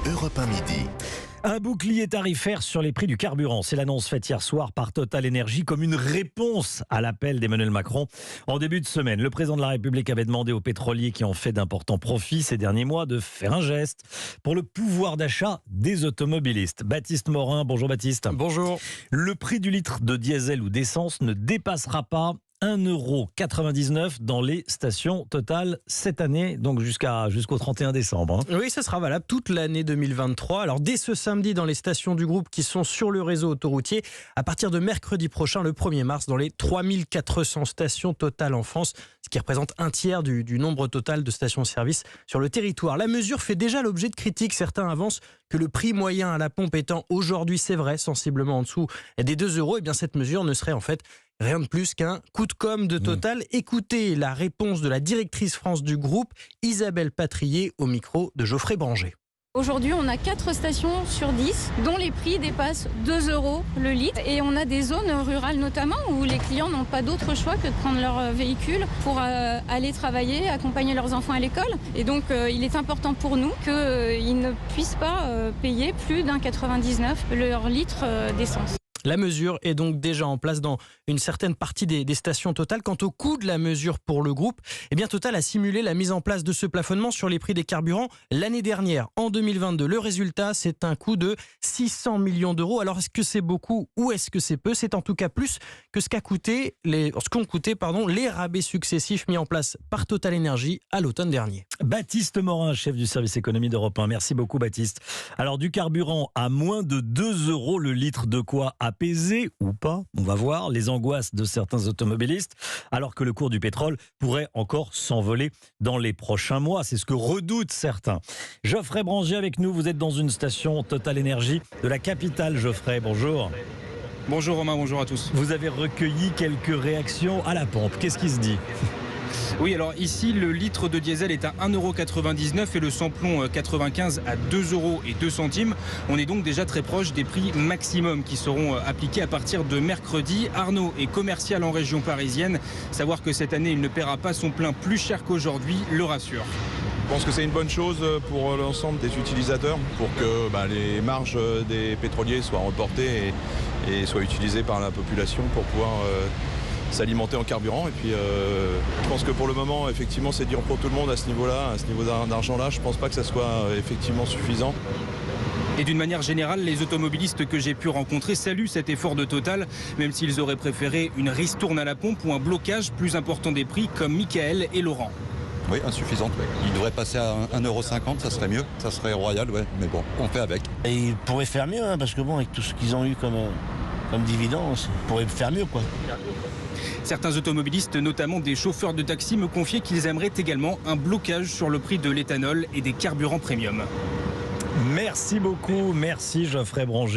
Europe 1 midi. Un bouclier tarifaire sur les prix du carburant. C'est l'annonce faite hier soir par Total Energy comme une réponse à l'appel d'Emmanuel Macron. En début de semaine, le président de la République avait demandé aux pétroliers qui ont fait d'importants profits ces derniers mois de faire un geste pour le pouvoir d'achat des automobilistes. Baptiste Morin, bonjour Baptiste. Bonjour. Le prix du litre de diesel ou d'essence ne dépassera pas 1,99 € dans les stations Total cette année, donc jusqu'au 31 décembre. Oui, ça sera valable toute l'année 2023. Alors dès ce samedi dans les stations du groupe qui sont sur le réseau autoroutier, à partir de mercredi prochain, le 1er mars, dans les 3400 stations Total en France, ce qui représente un tiers du nombre total de stations-service sur le territoire. La mesure fait déjà l'objet de critiques. Certains avancent que le prix moyen à la pompe étant aujourd'hui, c'est vrai, sensiblement en dessous des 2 €, et bien cette mesure ne serait en fait rien de plus qu'un coup de com' de Total. Écoutez la réponse de la directrice France du groupe, Isabelle Patrier, au micro de Geoffrey Branger. Aujourd'hui, on a 4 stations sur 10 dont les prix dépassent 2 € le litre. Et on a des zones rurales notamment où les clients n'ont pas d'autre choix que de prendre leur véhicule pour aller travailler, accompagner leurs enfants à l'école. Et donc, il est important pour nous qu'ils ne puissent pas payer plus d'1,99 € leur litre d'essence. La mesure est donc déjà en place dans une certaine partie des stations Total. Quant au coût de la mesure pour le groupe, eh bien Total a simulé la mise en place de ce plafonnement sur les prix des carburants l'année dernière, en 2022. Le résultat, c'est un coût de 600 millions d'euros. Alors est-ce que c'est beaucoup ou est-ce que c'est peu? C'est en tout cas plus que ce qu'ont coûté les rabais successifs mis en place par Total Energy à l'automne dernier. Baptiste Morin, chef du service économie d'Europe 1. Merci beaucoup Baptiste. Alors du carburant à moins de 2 € le litre, de quoi apaiser ou pas, on va voir, les angoisses de certains automobilistes, alors que le cours du pétrole pourrait encore s'envoler dans les prochains mois. C'est ce que redoutent certains. Geoffrey Branger avec nous, vous êtes dans une station Total Energy de la capitale. Geoffrey, bonjour. Bonjour Romain, bonjour à tous. Vous avez recueilli quelques réactions à la pompe. Qu'est-ce qui se dit ? Oui, alors ici, le litre de diesel est à 1,99 € et le samplon 95 à 2,02 €. On est donc déjà très proche des prix maximum qui seront appliqués à partir de mercredi. Arnaud est commercial en région parisienne. Savoir que cette année, il ne paiera pas son plein plus cher qu'aujourd'hui, le rassure. Je pense que c'est une bonne chose pour l'ensemble des utilisateurs, pour que les marges des pétroliers soient reportées et soient utilisées par la population pour pouvoir s'alimenter en carburant. Et puis je pense que pour le moment, effectivement, c'est dur pour tout le monde à ce niveau-là, à ce niveau d'argent-là. Je ne pense pas que ça soit effectivement suffisant. Et d'une manière générale, les automobilistes que j'ai pu rencontrer saluent cet effort de Total, même s'ils auraient préféré une ristourne à la pompe ou un blocage plus important des prix, comme Michael et Laurent. Oui, insuffisante. Ouais. Il devrait passer à 1,50 €, ça serait mieux. Ça serait royal, ouais. Mais bon, on fait avec. Et ils pourraient faire mieux, parce que bon, avec tout ce qu'ils ont eu comme dividende, ils pourraient faire mieux, quoi. Certains automobilistes, notamment des chauffeurs de taxi, me confiaient qu'ils aimeraient également un blocage sur le prix de l'éthanol et des carburants premium. Merci beaucoup, merci Geoffrey Branger.